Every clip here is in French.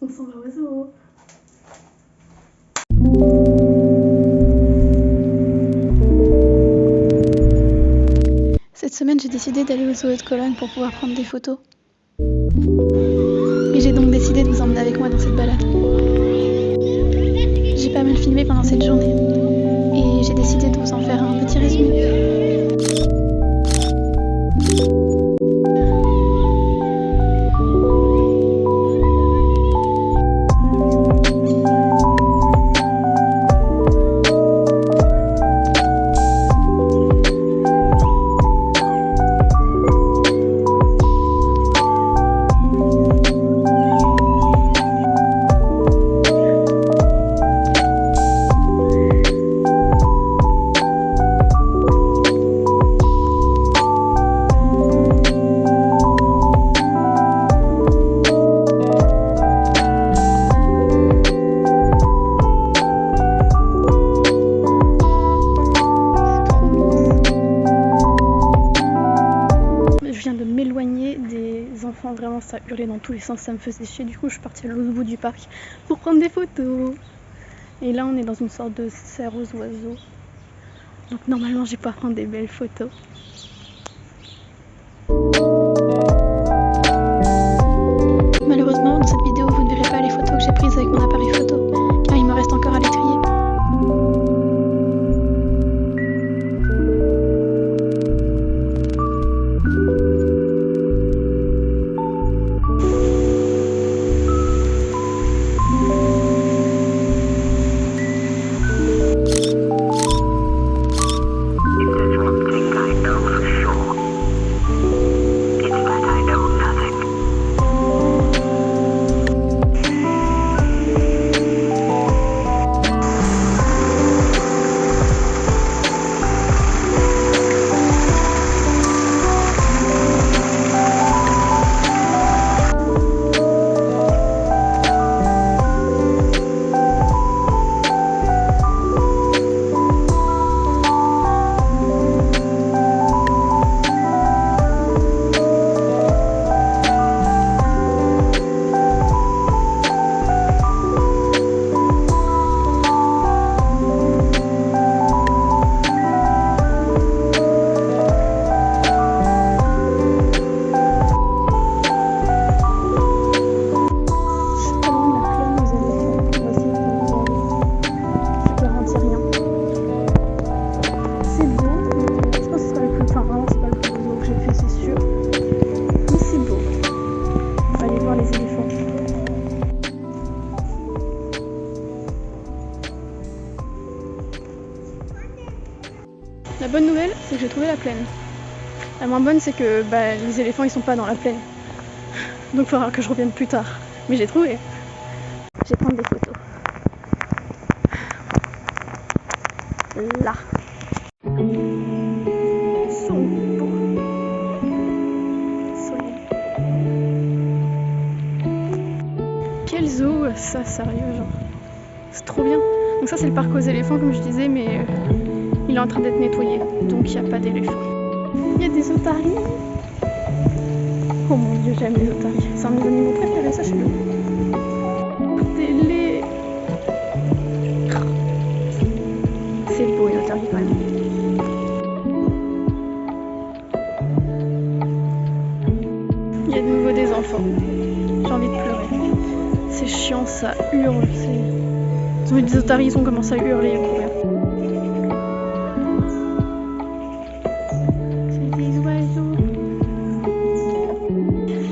On s'en va au zoo. Cette semaine, j'ai décidé d'aller au zoo de Cologne pour pouvoir prendre des photos. Et j'ai donc décidé de vous emmener avec moi dans cette balade. J'ai pas mal filmé pendant cette journée. Et j'ai décidé de vous en faire un petit résumé. Vraiment, ça hurlait dans tous les sens, ça me faisait chier. Du coup, je suis partie à l'autre bout du parc pour prendre des photos. Et là, on est dans une sorte de serre aux oiseaux. Donc, normalement, je vais pouvoir prendre des belles photos. Malheureusement, dans cette vidéo, vous ne verrez pas les photos que j'ai prises avec mon appareil photo, car il me reste encore à les trier. La bonne nouvelle, c'est que j'ai trouvé la plaine. La moins bonne, c'est que les éléphants ils sont pas dans la plaine. Donc il faudra que je revienne plus tard. Mais j'ai trouvé. Je vais prendre des photos. Là. Ils sont beaux. Soleil. Quel zoo ça, sérieux, genre. C'est trop bien. Donc ça c'est le parc aux éléphants comme je disais, mais il est en train d'être nettoyé, donc il n'y a pas d'éléphants. Il y a des otaries. Oh mon dieu, j'aime les otaries. C'est un de mes animaux préférés, sachez-le. Écoutez-les. C'est beau, une otarie quand même. Il y a de nouveau des enfants. J'ai envie de pleurer. C'est chiant, ça hurle. Ils ont vu des otaries, ils ont commencé à hurler et courir.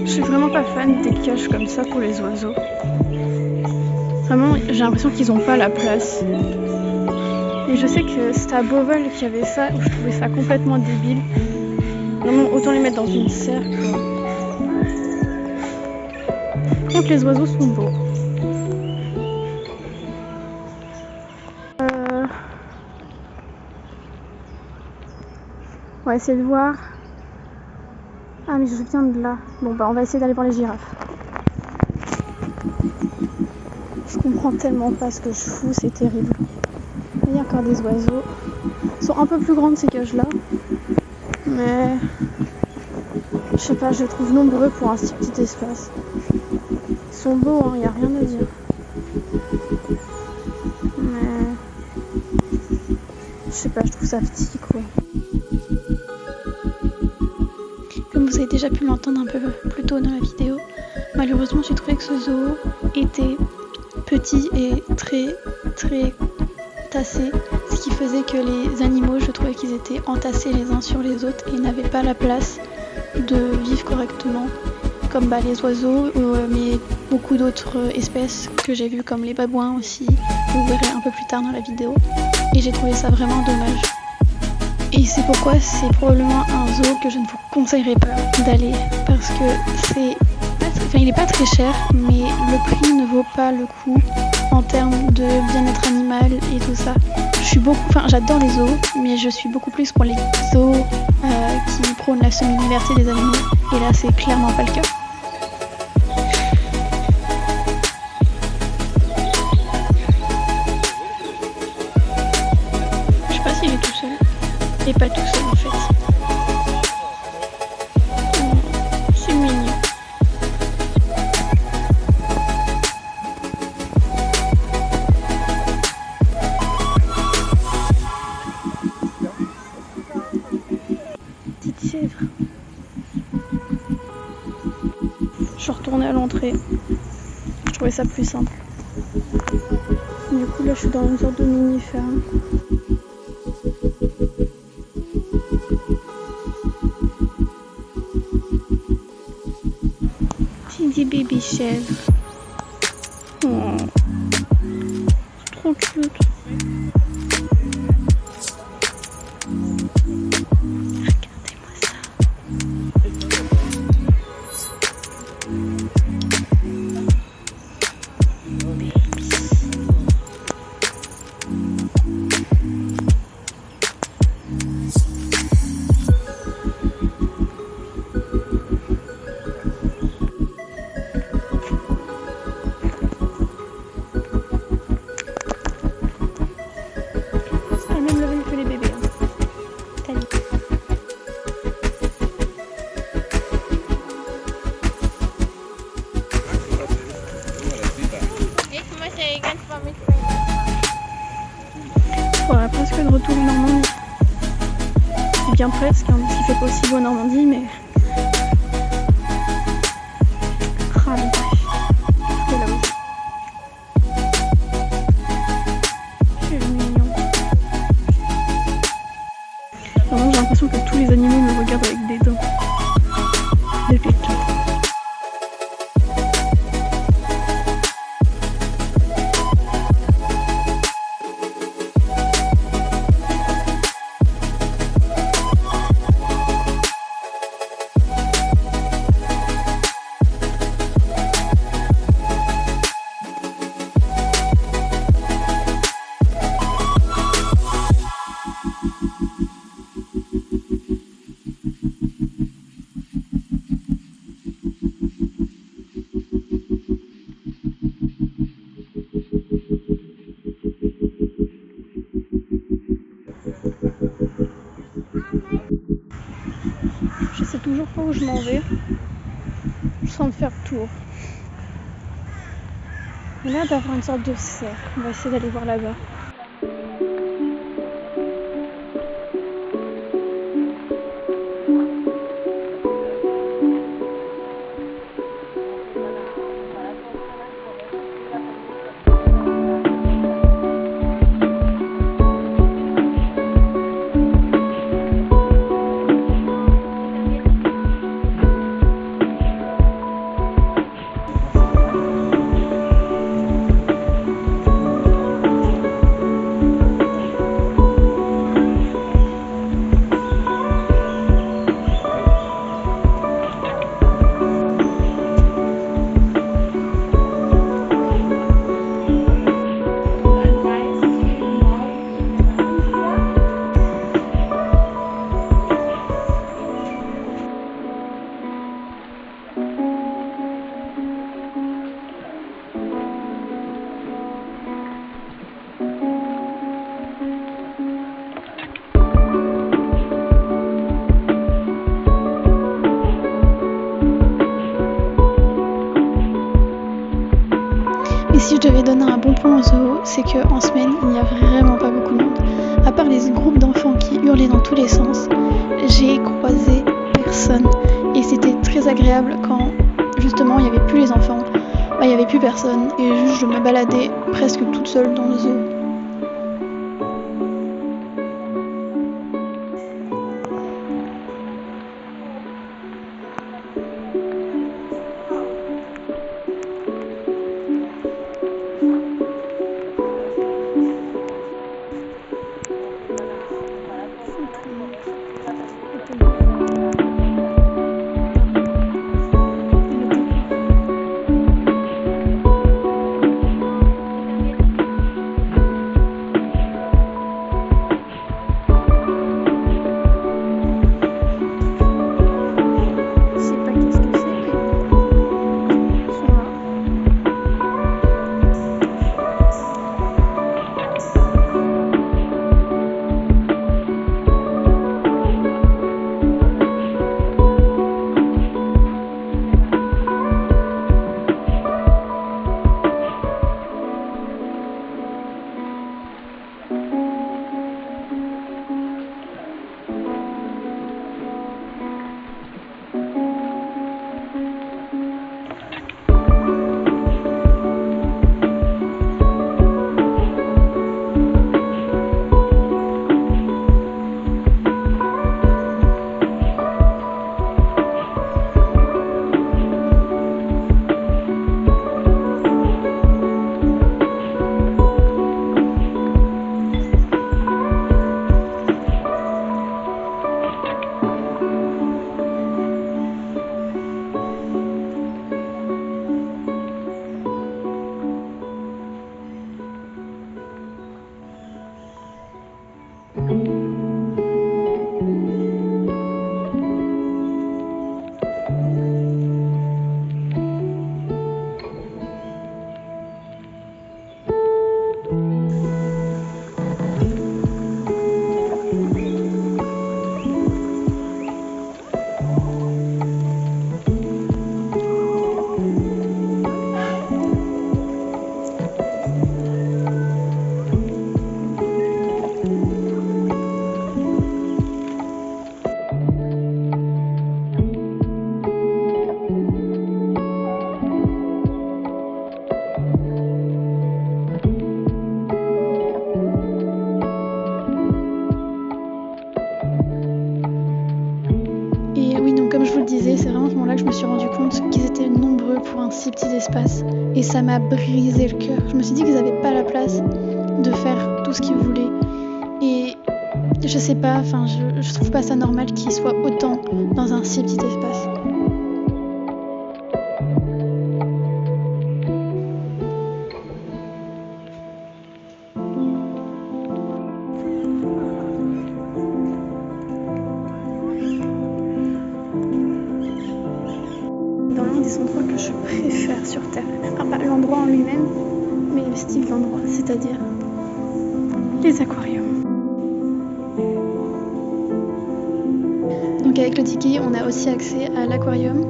Je suis vraiment pas fan des cages comme ça pour les oiseaux. Vraiment, j'ai l'impression qu'ils ont pas la place. Et je sais que c'était à Beauval qu'il y avait ça, où je trouvais ça complètement débile. Vraiment, autant les mettre dans une serre. Par contre, les oiseaux sont beaux. On va essayer de voir. Ah mais je viens de là. Bon on va essayer d'aller voir les girafes. Je comprends tellement pas ce que je fous, c'est terrible. Il y a encore des oiseaux. Ils sont un peu plus grandes ces cages là. Mais je sais pas, je les trouve nombreux pour un si petit espace. Ils sont beaux, hein, y a rien à dire. Mais je sais pas, je trouve ça petit quoi. Comme vous avez déjà pu l'entendre un peu plus tôt dans la vidéo, malheureusement j'ai trouvé que ce zoo était petit et très tassé, ce qui faisait que les animaux, je trouvais qu'ils étaient entassés les uns sur les autres et n'avaient pas la place de vivre correctement, comme les oiseaux, mais beaucoup d'autres espèces que j'ai vues comme les babouins aussi, vous verrez un peu plus tard dans la vidéo, et j'ai trouvé ça vraiment dommage. Et c'est pourquoi c'est probablement un zoo que je ne vous conseillerais pas d'aller, parce que il est pas très cher, mais le prix ne vaut pas le coup en termes de bien-être animal et tout ça. J'adore les zoos, mais je suis beaucoup plus pour les zoos qui prônent la semi-liberté des animaux, et là c'est clairement pas le cas. Je sais pas s'il est tout seul. Il est pas tout seul en fait. C'est mignon. Petite chèvre. Je suis retournée à l'entrée. Je trouvais ça plus simple. Du coup là je suis dans une sorte de mini-ferme. Des bébés chèvres. Oh, c'est trop cute. Regardez-moi ça. Même level que les bébés. Hein. Voilà, presque de retour en Normandie. Bien presque, hein, parce qu'il fait pas aussi beau en Normandie, mais... Ah, mais bref. C'est là aussi. C'est mignon. Vraiment, j'ai l'impression que tous les animaux me regardent avec des dents. Depuis le temps. Je sais toujours pas où je m'en vais, sans faire le tour. Il y a l'air d'avoir une sorte de cercle. On va essayer d'aller voir là-bas. Et si je devais donner un bon point au zoo, c'est qu'en semaine, il n'y a vraiment pas beaucoup de monde. À part les groupes d'enfants qui hurlaient dans tous les sens, j'ai croisé personne. Et c'était très agréable quand justement il n'y avait plus les enfants, il n'y avait plus personne et juste je me baladais presque toute seule dans le zoo. C'est vraiment à ce moment-là que je me suis rendu compte qu'ils étaient nombreux pour un si petit espace et ça m'a brisé le cœur. Je me suis dit qu'ils n'avaient pas la place de faire tout ce qu'ils voulaient et je sais pas, je trouve pas ça normal qu'ils soient autant dans un si petit espace. Des endroits que je préfère sur Terre. Pas l'endroit en lui-même, mais le style d'endroit, c'est-à-dire les aquariums. Donc avec le ticket, on a aussi accès à l'aquarium,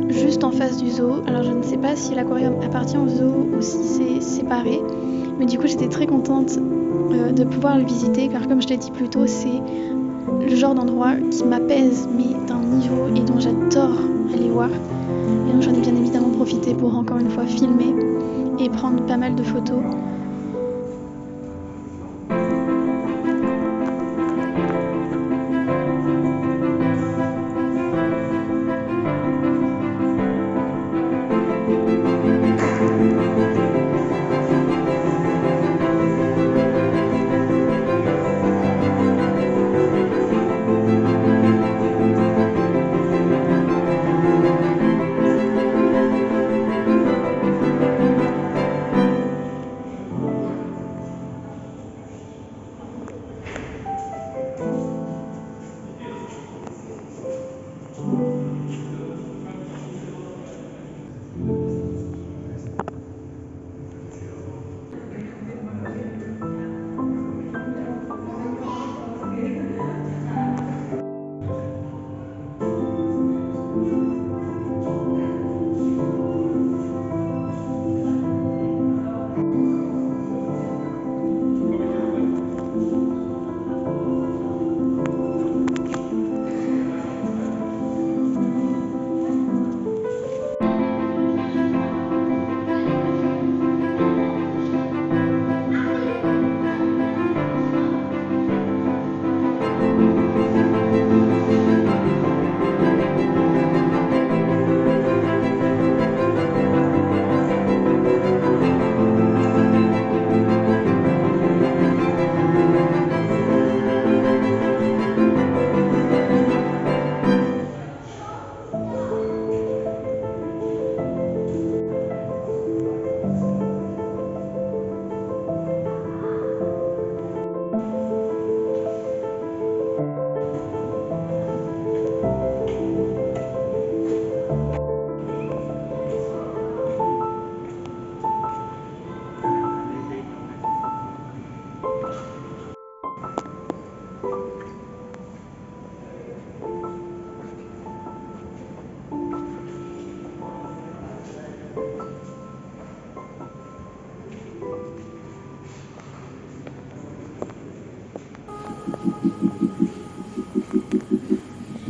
juste en face du zoo. Alors je ne sais pas si l'aquarium appartient au zoo ou si c'est séparé, mais du coup j'étais très contente de pouvoir le visiter, car comme je l'ai dit plus tôt, c'est le genre d'endroit qui m'apaise, mais d'un niveau et dont j'adore aller voir. Et donc j'en ai bien évidemment profité pour encore une fois filmer et prendre pas mal de photos.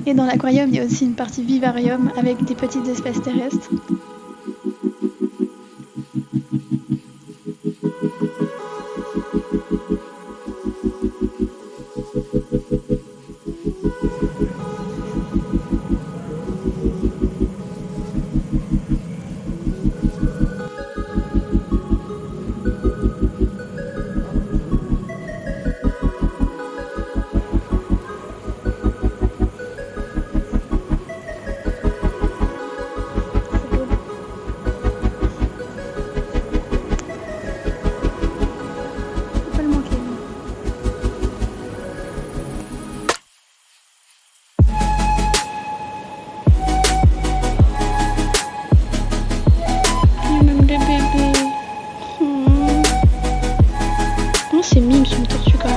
Et dans l'aquarium, il y a aussi une partie vivarium avec des petites espèces terrestres. C'est mime sur une tortue quand même.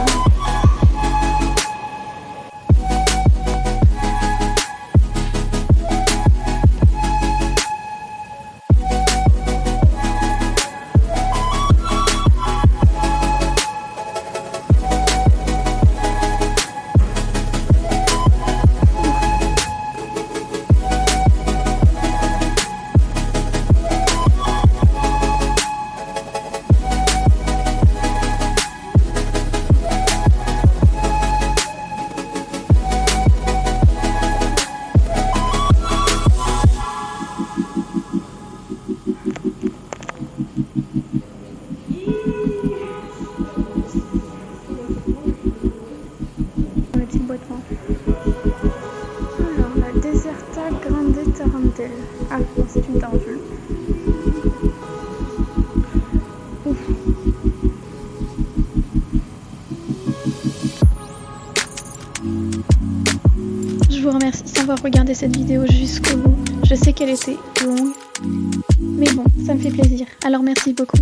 Alors, la Deserta Grande Tarantelle. Ah, bon, c'est une tarentule. Ouf. Je vous remercie d'avoir regardé cette vidéo jusqu'au bout. Je sais qu'elle était longue, mais bon, ça me fait plaisir. Alors merci beaucoup.